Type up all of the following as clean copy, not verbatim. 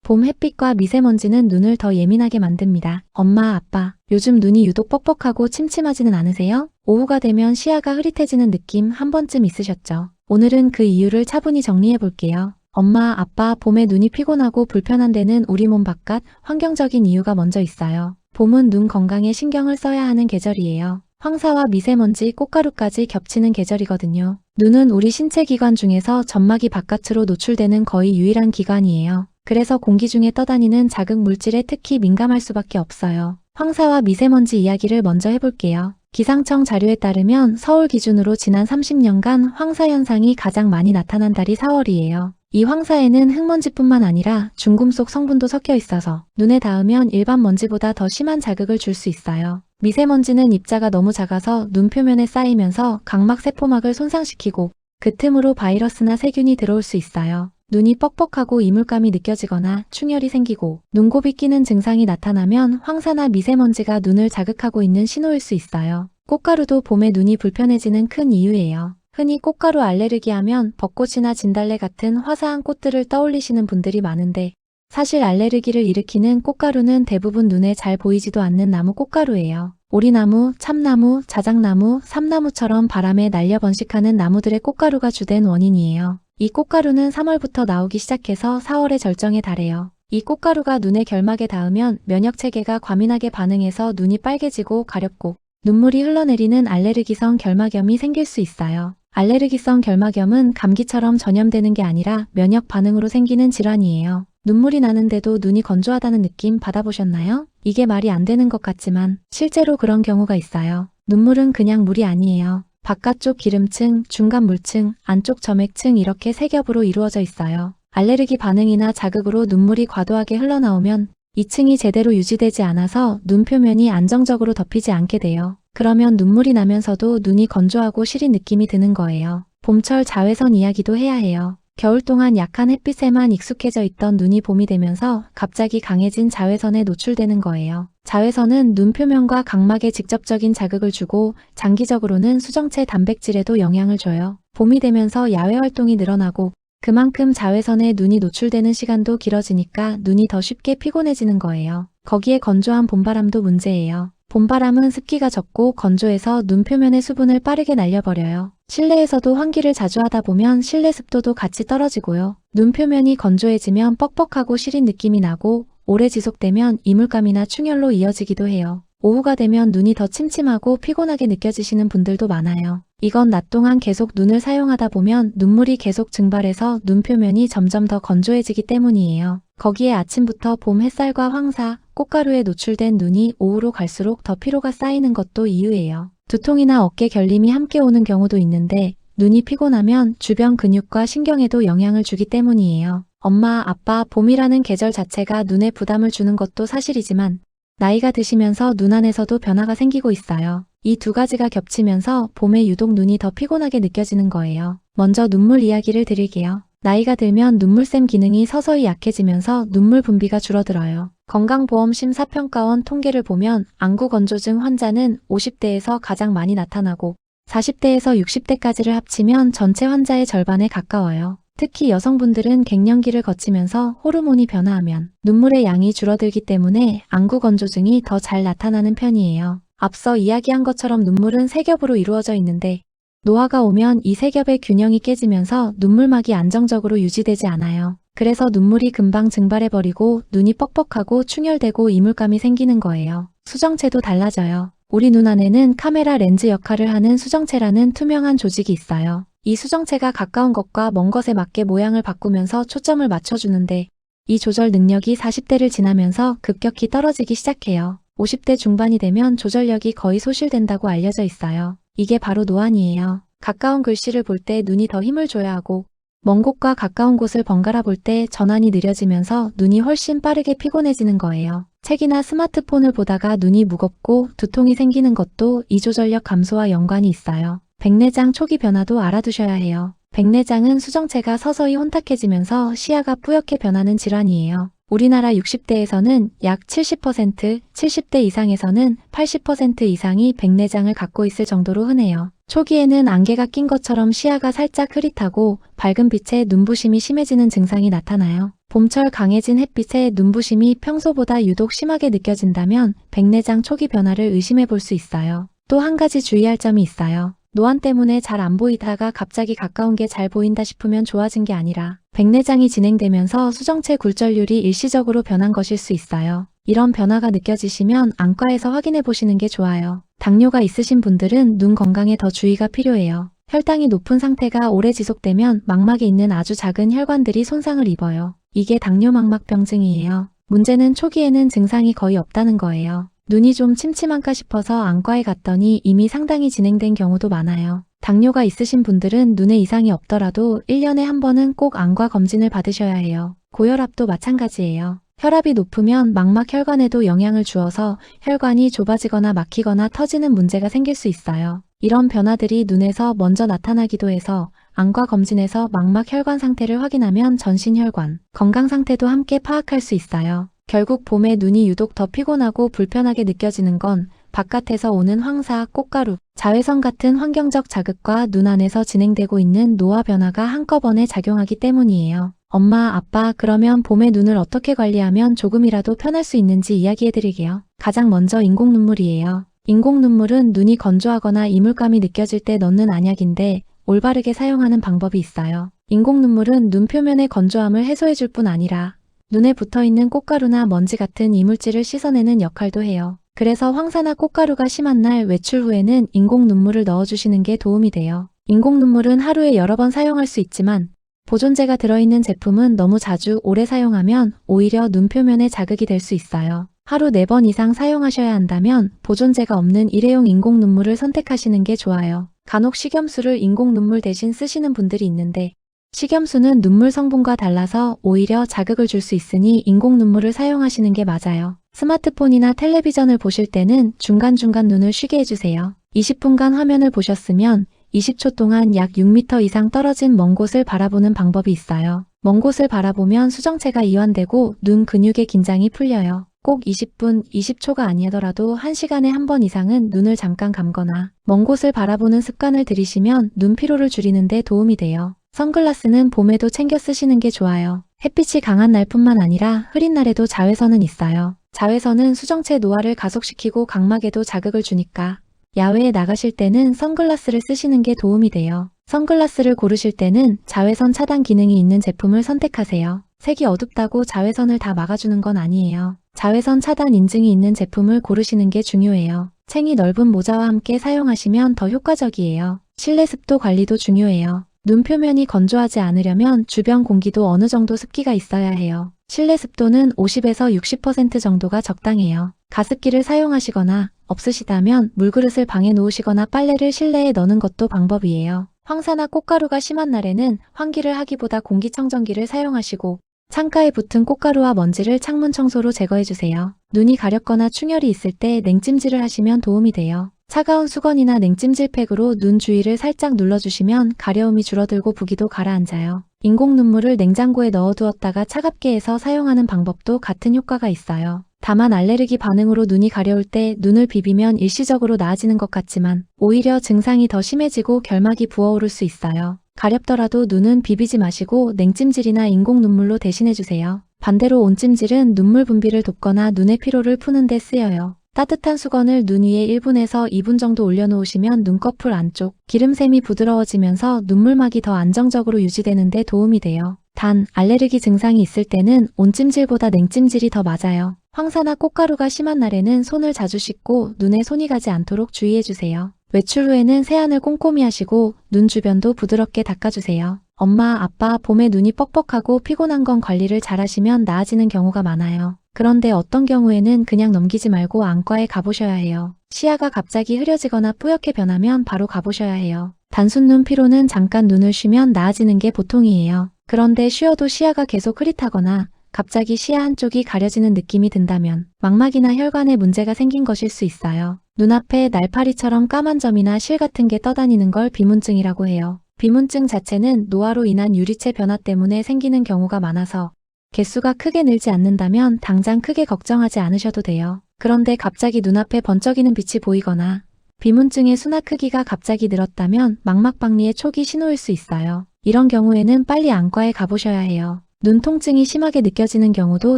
봄 햇빛과 미세먼지는 눈을 더 예민하게 만듭니다. 엄마, 아빠, 요즘 눈이 유독 뻑뻑하고 침침하지는 않으세요? 오후가 되면 시야가 흐릿해지는 느낌 한 번쯤 있으셨죠? 오늘은 그 이유를 차분히 정리해 볼게요. 엄마, 아빠, 봄에 눈이 피곤하고 불편한 데는 우리 몸 바깥 환경적인 이유가 먼저 있어요. 봄은 눈 건강에 신경을 써야 하는 계절이에요. 황사와 미세먼지, 꽃가루까지 겹치는 계절이거든요. 눈은 우리 신체 기관 중에서 점막이 바깥으로 노출되는 거의 유일한 기관이에요. 그래서 공기 중에 떠다니는 자극 물질에 특히 민감할 수밖에 없어요. 황사와 미세먼지 이야기를 먼저 해볼게요. 기상청 자료에 따르면 서울 기준으로 지난 30년간 황사 현상이 가장 많이 나타난 달이 4월이에요. 이 황사에는 흙먼지뿐만 아니라 중금속 성분도 섞여 있어서 눈에 닿으면 일반 먼지보다 더 심한 자극을 줄 수 있어요. 미세먼지는 입자가 너무 작아서 눈 표면에 쌓이면서 각막 세포막을 손상시키고 그 틈으로 바이러스나 세균이 들어올 수 있어요. 눈이 뻑뻑하고 이물감이 느껴지거나 충혈이 생기고 눈곱이 끼는 증상이 나타나면 황사나 미세먼지가 눈을 자극하고 있는 신호일 수 있어요. 꽃가루도 봄에 눈이 불편해지는 큰 이유예요. 흔히 꽃가루 알레르기 하면 벚꽃이나 진달래 같은 화사한 꽃들을 떠올리시는 분들이 많은데 사실 알레르기를 일으키는 꽃가루는 대부분 눈에 잘 보이지도 않는 나무 꽃가루예요. 오리나무, 참나무, 자작나무, 삼나무처럼 바람에 날려 번식하는 나무들의 꽃가루가 주된 원인이에요. 이 꽃가루는 3월부터 나오기 시작해서 4월의 절정에 달해요. 이 꽃가루가 눈의 결막에 닿으면 면역체계가 과민하게 반응해서 눈이 빨개지고 가렵고 눈물이 흘러내리는 알레르기성 결막염이 생길 수 있어요. 알레르기성 결막염은 감기처럼 전염되는 게 아니라 면역 반응으로 생기는 질환이에요. 눈물이 나는데도 눈이 건조하다는 느낌 받아보셨나요? 이게 말이 안 되는 것 같지만 실제로 그런 경우가 있어요. 눈물은 그냥 물이 아니에요. 바깥쪽 기름층, 중간 물층, 안쪽 점액층 이렇게 세 겹으로 이루어져 있어요. 알레르기 반응이나 자극으로 눈물이 과도하게 흘러나오면 이 층이 제대로 유지되지 않아서 눈 표면이 안정적으로 덮이지 않게 돼요. 그러면 눈물이 나면서도 눈이 건조하고 시린 느낌이 드는 거예요. 봄철 자외선 이야기도 해야 해요. 겨울 동안 약한 햇빛에만 익숙해져 있던 눈이 봄이 되면서 갑자기 강해진 자외선에 노출되는 거예요. 자외선은 눈 표면과 각막에 직접적인 자극을 주고 장기적으로는 수정체 단백질에도 영향을 줘요. 봄이 되면서 야외 활동이 늘어나고 그만큼 자외선에 눈이 노출되는 시간도 길어지니까 눈이 더 쉽게 피곤해지는 거예요. 거기에 건조한 봄바람도 문제예요. 봄바람은 습기가 적고 건조해서 눈 표면의 수분을 빠르게 날려버려요. 실내에서도 환기를 자주 하다 보면 실내 습도도 같이 떨어지고요. 눈 표면이 건조해지면 뻑뻑하고 시린 느낌이 나고 오래 지속되면 이물감이나 충혈로 이어지기도 해요. 오후가 되면 눈이 더 침침하고 피곤하게 느껴지시는 분들도 많아요. 이건 낮 동안 계속 눈을 사용하다 보면 눈물이 계속 증발해서 눈 표면이 점점 더 건조해지기 때문이에요. 거기에 아침부터 봄 햇살과 황사, 꽃가루에 노출된 눈이 오후로 갈수록 더 피로가 쌓이는 것도 이유예요. 두통이나 어깨 결림이 함께 오는 경우도 있는데 눈이 피곤하면 주변 근육과 신경에도 영향을 주기 때문이에요. 엄마, 아빠, 봄이라는 계절 자체가 눈에 부담을 주는 것도 사실이지만 나이가 드시면서 눈 안에서도 변화가 생기고 있어요. 이 두 가지가 겹치면서 봄에 유독 눈이 더 피곤하게 느껴지는 거예요. 먼저 눈물 이야기를 드릴게요. 나이가 들면 눈물샘 기능이 서서히 약해지면서 눈물 분비가 줄어들어요. 건강보험심사평가원 통계를 보면 안구건조증 환자는 50대에서 가장 많이 나타나고 40대에서 60대까지를 합치면 전체 환자의 절반에 가까워요. 특히 여성분들은 갱년기를 거치면서 호르몬이 변화하면 눈물의 양이 줄어들기 때문에 안구건조증이 더 잘 나타나는 편이에요. 앞서 이야기한 것처럼 눈물은 세 겹으로 이루어져 있는데 노화가 오면 이 세 겹의 균형이 깨지면서 눈물막이 안정적으로 유지되지 않아요. 그래서 눈물이 금방 증발해버리고 눈이 뻑뻑하고 충혈되고 이물감이 생기는 거예요. 수정체도 달라져요. 우리 눈 안에는 카메라 렌즈 역할을 하는 수정체라는 투명한 조직이 있어요. 이 수정체가 가까운 것과 먼 것에 맞게 모양을 바꾸면서 초점을 맞춰주는데 이 조절 능력이 40대를 지나면서 급격히 떨어지기 시작해요. 50대 중반이 되면 조절력이 거의 소실된다고 알려져 있어요. 이게 바로 노안이에요. 가까운 글씨를 볼 때 눈이 더 힘을 줘야 하고 먼 곳과 가까운 곳을 번갈아 볼 때 전환이 느려지면서 눈이 훨씬 빠르게 피곤해지는 거예요. 책이나 스마트폰을 보다가 눈이 무겁고 두통이 생기는 것도 이 조절력 감소와 연관이 있어요. 백내장 초기 변화도 알아두셔야 해요. 백내장은 수정체가 서서히 혼탁해지면서 시야가 뿌옇게 변하는 질환이에요. 우리나라 60대에서는 약 70%, 70대 이상에서는 80% 이상이 백내장을 갖고 있을 정도로 흔해요. 초기에는 안개가 낀 것처럼 시야가 살짝 흐릿하고 밝은 빛에 눈부심이 심해지는 증상이 나타나요. 봄철 강해진 햇빛에 눈부심이 평소보다 유독 심하게 느껴진다면 백내장 초기 변화를 의심해 볼 수 있어요. 또 한 가지 주의할 점이 있어요. 노안 때문에 잘 안 보이다가 갑자기 가까운 게 잘 보인다 싶으면 좋아진 게 아니라 백내장이 진행되면서 수정체 굴절률이 일시적으로 변한 것일 수 있어요. 이런 변화가 느껴지시면 안과에서 확인해 보시는 게 좋아요. 당뇨가 있으신 분들은 눈 건강에 더 주의가 필요해요. 혈당이 높은 상태가 오래 지속되면 망막에 있는 아주 작은 혈관들이 손상을 입어요. 이게 당뇨망막병증이에요. 문제는 초기에는 증상이 거의 없다는 거예요. 눈이 좀 침침한가 싶어서 안과에 갔더니 이미 상당히 진행된 경우도 많아요. 당뇨가 있으신 분들은 눈에 이상이 없더라도 1년에 한 번은 꼭 안과 검진을 받으셔야 해요. 고혈압도 마찬가지예요. 혈압이 높으면 망막 혈관에도 영향을 주어서 혈관이 좁아지거나 막히거나 터지는 문제가 생길 수 있어요. 이런 변화들이 눈에서 먼저 나타나기도 해서 안과 검진에서 망막 혈관 상태를 확인하면 전신 혈관, 건강 상태도 함께 파악할 수 있어요. 결국 봄에 눈이 유독 더 피곤하고 불편하게 느껴지는 건 바깥에서 오는 황사, 꽃가루, 자외선 같은 환경적 자극과 눈 안에서 진행되고 있는 노화 변화가 한꺼번에 작용하기 때문이에요. 엄마, 아빠, 그러면 봄에 눈을 어떻게 관리하면 조금이라도 편할 수 있는지 이야기해드릴게요. 가장 먼저 인공 눈물이에요. 인공 눈물은 눈이 건조하거나 이물감이 느껴질 때 넣는 안약인데 올바르게 사용하는 방법이 있어요. 인공 눈물은 눈 표면의 건조함을 해소해줄 뿐 아니라 눈에 붙어있는 꽃가루나 먼지 같은 이물질을 씻어내는 역할도 해요. 그래서 황사나 꽃가루가 심한 날 외출 후에는 인공 눈물을 넣어주시는 게 도움이 돼요. 인공 눈물은 하루에 여러 번 사용할 수 있지만 보존제가 들어있는 제품은 너무 자주 오래 사용하면 오히려 눈 표면에 자극이 될 수 있어요. 하루 4번 이상 사용하셔야 한다면 보존제가 없는 일회용 인공 눈물을 선택하시는 게 좋아요. 간혹 식염수를 인공 눈물 대신 쓰시는 분들이 있는데 식염수는 눈물 성분과 달라서 오히려 자극을 줄 수 있으니 인공 눈물을 사용하시는 게 맞아요. 스마트폰이나 텔레비전을 보실 때는 중간중간 눈을 쉬게 해주세요. 20분간 화면을 보셨으면 20초 동안 약 6m 이상 떨어진 먼 곳을 바라보는 방법이 있어요. 먼 곳을 바라보면 수정체가 이완되고 눈 근육의 긴장이 풀려요. 꼭 20분, 20초가 아니더라도 1시간에 한 번 이상은 눈을 잠깐 감거나 먼 곳을 바라보는 습관을 들이시면 눈 피로를 줄이는 데 도움이 돼요. 선글라스는 봄에도 챙겨 쓰시는 게 좋아요. 햇빛이 강한 날뿐만 아니라 흐린 날에도 자외선은 있어요. 자외선은 수정체 노화를 가속시키고 각막에도 자극을 주니까 야외에 나가실 때는 선글라스를 쓰시는 게 도움이 돼요. 선글라스를 고르실 때는 자외선 차단 기능이 있는 제품을 선택하세요. 색이 어둡다고 자외선을 다 막아주는 건 아니에요. 자외선 차단 인증이 있는 제품을 고르시는 게 중요해요. 챙이 넓은 모자와 함께 사용하시면 더 효과적이에요. 실내 습도 관리도 중요해요. 눈 표면이 건조하지 않으려면 주변 공기도 어느 정도 습기가 있어야 해요. 실내 습도는 50에서 60% 정도가 적당해요. 가습기를 사용하시거나 없으시다면 물그릇을 방에 놓으시거나 빨래를 실내에 넣는 것도 방법이에요. 황사나 꽃가루가 심한 날에는 환기를 하기보다 공기청정기를 사용하시고 창가에 붙은 꽃가루와 먼지를 창문 청소로 제거해주세요. 눈이 가렵거나 충혈이 있을 때 냉찜질을 하시면 도움이 돼요. 차가운 수건이나 냉찜질팩으로 눈 주위를 살짝 눌러주시면 가려움이 줄어들고 부기도 가라앉아요. 인공 눈물을 냉장고에 넣어두었다가 차갑게 해서 사용하는 방법도 같은 효과가 있어요. 다만 알레르기 반응으로 눈이 가려울 때 눈을 비비면 일시적으로 나아지는 것 같지만 오히려 증상이 더 심해지고 결막이 부어오를 수 있어요. 가렵더라도 눈은 비비지 마시고 냉찜질이나 인공 눈물로 대신해주세요. 반대로 온찜질은 눈물 분비를 돕거나 눈의 피로를 푸는 데 쓰여요. 따뜻한 수건을 눈 위에 1분에서 2분 정도 올려놓으시면 눈꺼풀 안쪽 기름샘이 부드러워지면서 눈물막이 더 안정적으로 유지되는 데 도움이 돼요. 단, 알레르기 증상이 있을 때는 온찜질보다 냉찜질이 더 맞아요. 황사나 꽃가루가 심한 날에는 손을 자주 씻고 눈에 손이 가지 않도록 주의해주세요. 외출 후에는 세안을 꼼꼼히 하시고 눈 주변도 부드럽게 닦아주세요. 엄마, 아빠, 봄에 눈이 뻑뻑하고 피곤한 건 관리를 잘하시면 나아지는 경우가 많아요. 그런데 어떤 경우에는 그냥 넘기지 말고 안과에 가보셔야 해요. 시야가 갑자기 흐려지거나 뿌옇게 변하면 바로 가보셔야 해요. 단순 눈 피로는 잠깐 눈을 쉬면 나아지는 게 보통이에요. 그런데 쉬어도 시야가 계속 흐릿하거나 갑자기 시야 한쪽이 가려지는 느낌이 든다면 망막이나 혈관에 문제가 생긴 것일 수 있어요. 눈앞에 날파리처럼 까만 점이나 실 같은 게 떠다니는 걸 비문증이라고 해요. 비문증 자체는 노화로 인한 유리체 변화 때문에 생기는 경우가 많아서 개수가 크게 늘지 않는다면 당장 크게 걱정하지 않으셔도 돼요. 그런데 갑자기 눈앞에 번쩍이는 빛이 보이거나 비문증의 수나 크기가 갑자기 늘었다면 망막박리의 초기 신호일 수 있어요. 이런 경우에는 빨리 안과에 가보셔야 해요. 눈 통증이 심하게 느껴지는 경우도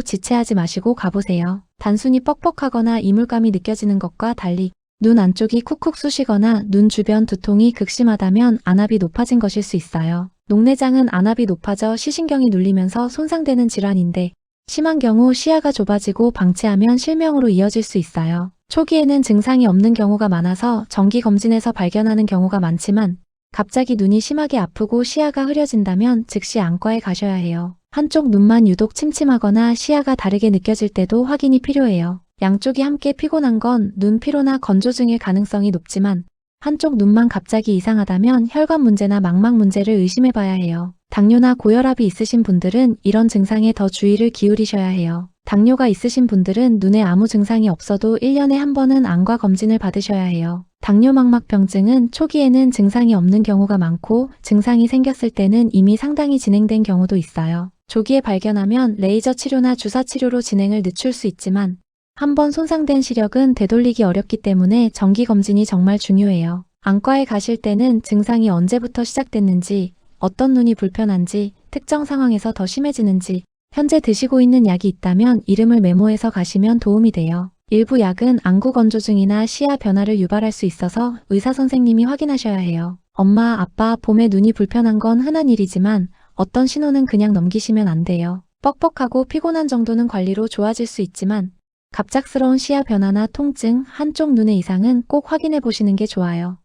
지체하지 마시고 가보세요. 단순히 뻑뻑하거나 이물감이 느껴지는 것과 달리 눈 안쪽이 쿡쿡 쑤시거나 눈 주변 두통이 극심하다면 안압이 높아진 것일 수 있어요. 녹내장은 안압이 높아져 시신경이 눌리면서 손상되는 질환인데 심한 경우 시야가 좁아지고 방치하면 실명으로 이어질 수 있어요. 초기에는 증상이 없는 경우가 많아서 정기검진에서 발견하는 경우가 많지만 갑자기 눈이 심하게 아프고 시야가 흐려진다면 즉시 안과에 가셔야 해요. 한쪽 눈만 유독 침침하거나 시야가 다르게 느껴질 때도 확인이 필요해요. 양쪽이 함께 피곤한 건 눈 피로나 건조증일 가능성이 높지만 한쪽 눈만 갑자기 이상하다면 혈관 문제나 망막 문제를 의심해 봐야 해요. 당뇨나 고혈압이 있으신 분들은 이런 증상에 더 주의를 기울이셔야 해요. 당뇨가 있으신 분들은 눈에 아무 증상이 없어도 1년에 한 번은 안과 검진을 받으셔야 해요. 당뇨망막병증은 초기에는 증상이 없는 경우가 많고 증상이 생겼을 때는 이미 상당히 진행된 경우도 있어요. 조기에 발견하면 레이저 치료나 주사 치료로 진행을 늦출 수 있지만 한번 손상된 시력은 되돌리기 어렵기 때문에 정기검진이 정말 중요해요. 안과에 가실 때는 증상이 언제부터 시작됐는지, 어떤 눈이 불편한지, 특정 상황에서 더 심해지는지, 현재 드시고 있는 약이 있다면 이름을 메모해서 가시면 도움이 돼요. 일부 약은 안구 건조증이나 시야 변화를 유발할 수 있어서 의사 선생님이 확인하셔야 해요. 엄마, 아빠, 봄에 눈이 불편한 건 흔한 일이지만 어떤 신호는 그냥 넘기시면 안 돼요. 뻑뻑하고 피곤한 정도는 관리로 좋아질 수 있지만 갑작스러운 시야 변화나 통증, 한쪽 눈의 이상은 꼭 확인해 보시는 게 좋아요.